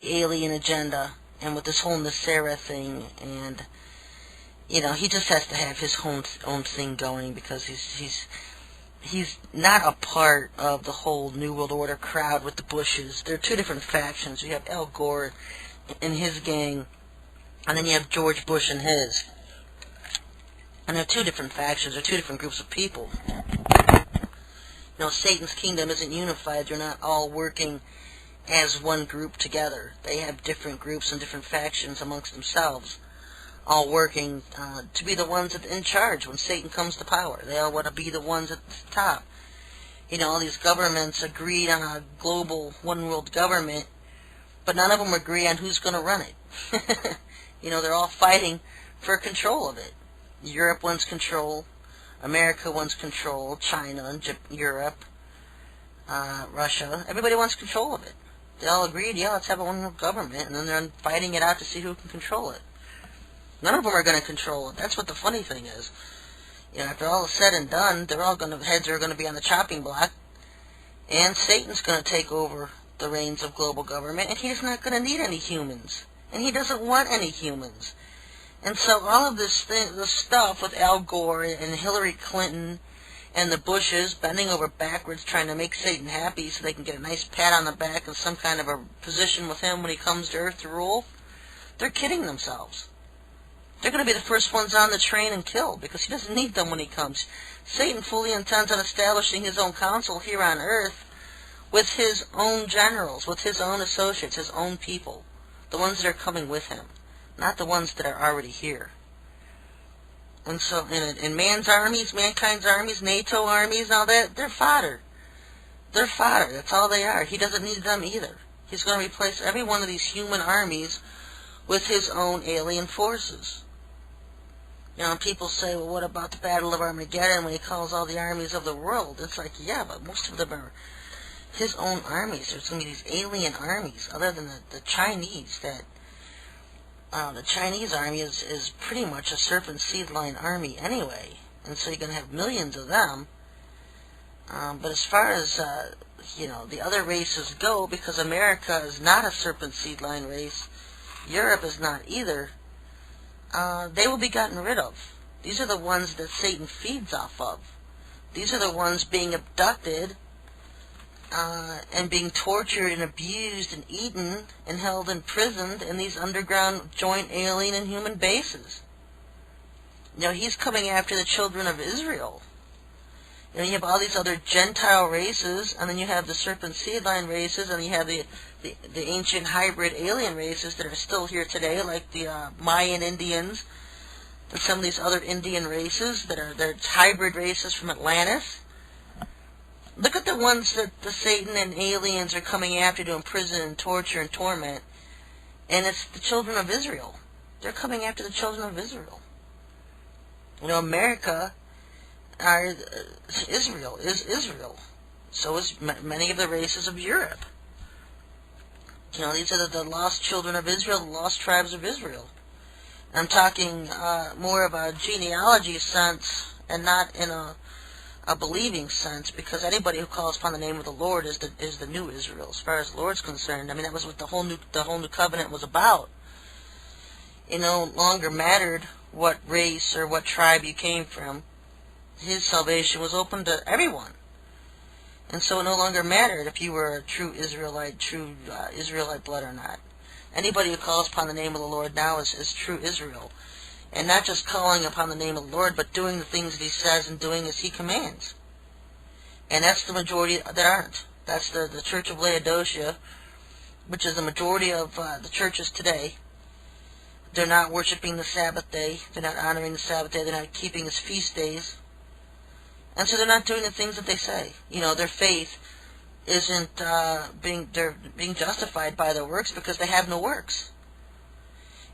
alien agenda and with this whole Nasera thing, and he just has to have his own thing going because he's not a part of the whole New World Order crowd with the Bushes. There are two different factions. You have Al Gore and his gang, and then you have George Bush and his. And they're two different factions. They're two different groups of people. Satan's kingdom isn't unified. They're not all working as one group together. They have different groups and different factions amongst themselves, all working to be the ones in charge when Satan comes to power. They all want to be the ones at the top. All these governments agreed on a global one-world government, but none of them agree on who's going to run it. They're all fighting for control of it. Europe wants control. America wants control. China, Europe, Russia. Everybody wants control of it. They all agreed, let's have a one-world government, and then they're fighting it out to see who can control it. None of them are going to control it. That's what the funny thing is. After all is said and done, heads are going to be on the chopping block, and Satan's going to take over the reins of global government, and he's not going to need any humans, and he doesn't want any humans. And so all of this stuff with Al Gore and Hillary Clinton and the Bushes bending over backwards trying to make Satan happy so they can get a nice pat on the back and some kind of a position with him when he comes to Earth to rule, they're kidding themselves. They're going to be the first ones on the train and killed because he doesn't need them when he comes. Satan fully intends on establishing his own council here on Earth with his own generals, with his own associates, his own people, the ones that are coming with him, not the ones that are already here. And so in mankind's armies, NATO armies, all that, they're fodder. They're fodder. That's all they are. He doesn't need them either. He's going to replace every one of these human armies with his own alien forces. People say, well, what about the Battle of Armageddon when he calls all the armies of the world? It's like, yeah, but most of them are his own armies. There's going to be these alien armies, other than the Chinese, that the Chinese army is pretty much a serpent seed line army anyway, and so you're going to have millions of them. But as far as the other races go, because America is not a serpent seed line race, Europe is not either, they will be gotten rid of. These are the ones that Satan feeds off of. These are the ones being abducted and being tortured and abused and eaten and held imprisoned in these underground joint alien and human bases. He's coming after the children of Israel. You have all these other Gentile races, and then you have the serpent seed line races, and you have the ancient hybrid alien races that are still here today, like the Mayan Indians and some of these other Indian races they're hybrid races from Atlantis. Look at the ones that the Satan and aliens are coming after to imprison and torture and torment, and it's the children of Israel. They're coming after the children of Israel. America Israel is Israel. So is many of the races of Europe. These are the lost children of Israel, the lost tribes of Israel. I'm talking more of a genealogy sense and not in a believing sense, because anybody who calls upon the name of the Lord is the new Israel, as far as the Lord's concerned. That was what the whole new covenant was about. It no longer mattered what race or what tribe you came from. His salvation was open to everyone. And so it no longer mattered if you were a true Israelite blood or not. Anybody who calls upon the name of the Lord now is true Israel. And not just calling upon the name of the Lord, but doing the things that he says and doing as he commands. And that's the majority that aren't. That's the Church of Laodicea, which is the majority of the churches today. They're not worshiping the Sabbath day. They're not honoring the Sabbath day. They're not keeping his feast days. And so they're not doing the things that they say. Their faith isn't they're being justified by their works because they have no works.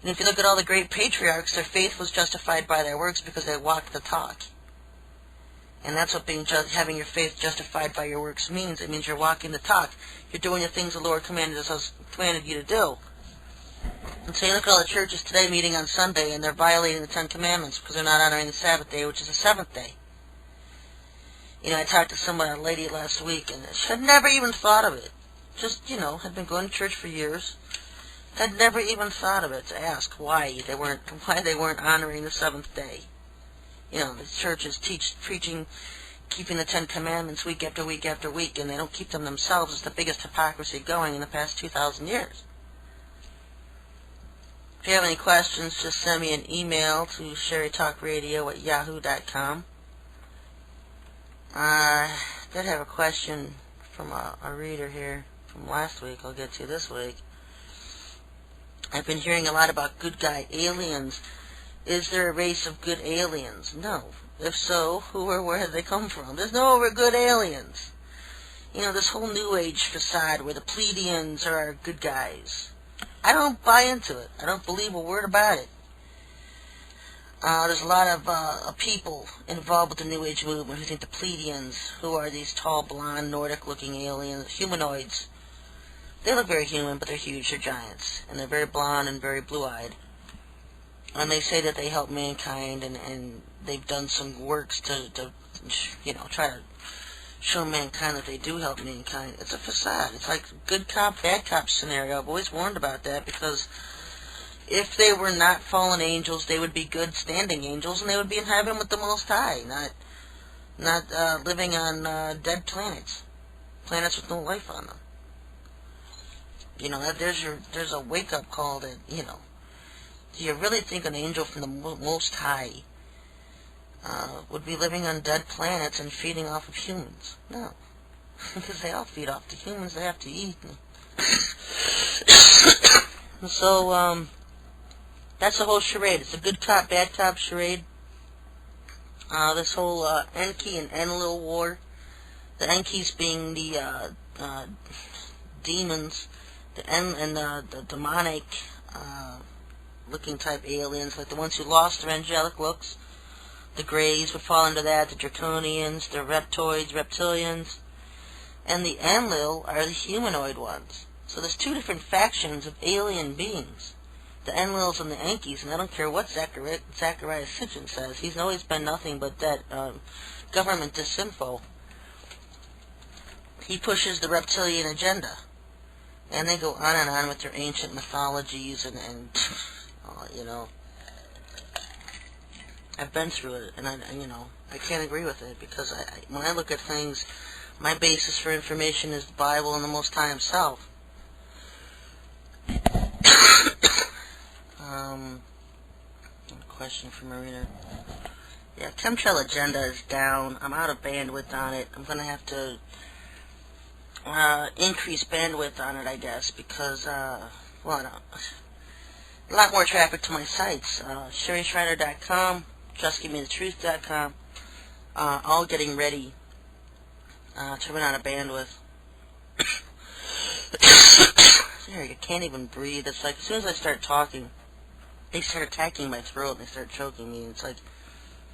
And if you look at all the great patriarchs, their faith was justified by their works because they walked the talk. And that's what having your faith justified by your works means. It means you're walking the talk. You're doing the things the Lord commanded you to do. And so you look at all the churches today meeting on Sunday, and they're violating the Ten Commandments because they're not honoring the Sabbath day, which is the seventh day. I talked to a lady last week, and she had never even thought of it. Just, had been going to church for years. I'd never even thought of it to ask why they weren't honoring the seventh day. You know, the churches preaching, keeping the Ten Commandments week after week after week, and they don't keep them themselves. It's the biggest hypocrisy going in the past 2,000 years. If you have any questions, just send me an email to SherryTalkRadio@yahoo.com. I did have a question from a reader here from last week. I'll get to this week. I've been hearing a lot about good guy aliens. Is there a race of good aliens? No. If so, who or where have they come from? There's no good aliens. You know, this whole New Age facade where the Pleiadians are good guys. I don't buy into it. I don't believe a word about it. There's a lot of people involved with the New Age movement who think the Pleiadians, who are these tall, blonde, Nordic-looking aliens, humanoids, they look very human, but they're huge, they're giants, and they're very blonde and very blue-eyed. And they say that they help mankind, and they've done some works to try to show mankind that they do help mankind. It's a facade. It's like good cop, bad cop scenario. I've always warned about that, because if they were not fallen angels, they would be good standing angels, and they would be in heaven with the Most High, not living on dead planets with no life on them. You know, there's a wake-up call that, you know, do you really think an angel from the Most High would be living on dead planets and feeding off of humans? No. Because they all feed off the humans they have to eat. So, that's the whole charade. It's a good cop, bad cop charade. This whole Enki and Enlil war. The Enkis being the demons, the demonic looking type aliens, like the ones who lost their angelic looks. The Greys would fall into that, the Draconians, the Reptoids, Reptilians, and the Enlil are the humanoid ones. So there's two different factions of alien beings, the Enlils and the Enkis, and I don't care what Zachariah Sitchin says. He's always been nothing but that government disinfo. He pushes the reptilian agenda, and they go on and on with their ancient mythologies and you know, I've been through it, and I can't agree with it, because when I look at things, my basis for information is the Bible and the Most High Himself. Question from Marina. Yeah, chemtrail agenda is down. I'm out of bandwidth on it. I'm going to have to increase bandwidth on it, I guess, because, a lot more traffic to my sites. SherryTalkRadio.com, JustGiveMeTheTruth.com, all getting ready to run out of bandwidth. Sorry, I can't even breathe. It's like as soon as I start talking, they start attacking my throat and they start choking me. It's like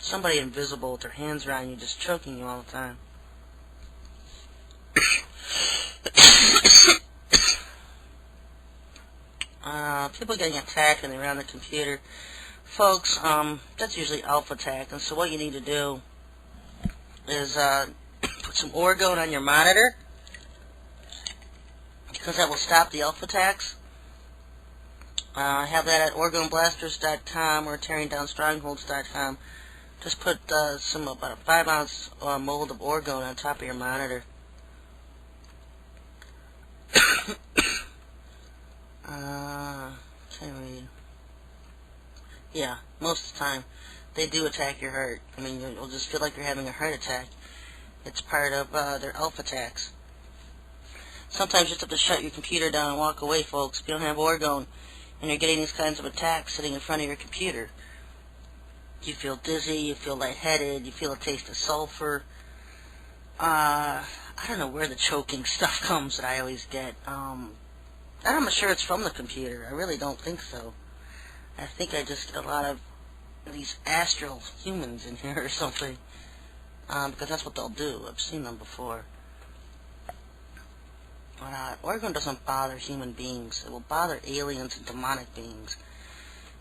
somebody invisible with their hands around you just choking you all the time. People getting attacked and they're on the computer. Folks, that's usually alpha attack, and so what you need to do is put some orgone on your monitor, because that will stop the alpha attacks. I have that at OrgoneBlasters.com or TearingDownStrongholds.com. Just put about a 5-ounce mold of orgone on top of your monitor. Can't read. Yeah, most of the time they do attack your heart. I mean, you'll just feel like you're having a heart attack. It's part of their alpha attacks. Sometimes you just have to shut your computer down and walk away, folks. If you don't have orgone and you're getting these kinds of attacks sitting in front of your computer, you feel dizzy, you feel lightheaded, you feel a taste of sulfur. I don't know where the choking stuff comes that I always get. I'm not sure it's from the computer. I really don't think so. I think I just get a lot of these astral humans in here or something. Because that's what they'll do. I've seen them before. But orgone doesn't bother human beings. It will bother aliens and demonic beings.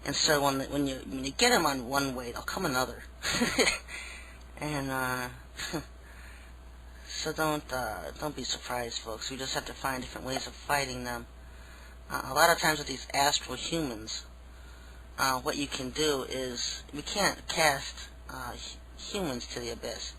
And so when you get them on one way, they'll come another. And so don't be surprised, folks. We just have to find different ways of fighting them. A lot of times with these astral humans, what you can do is, you can't cast humans to the abyss.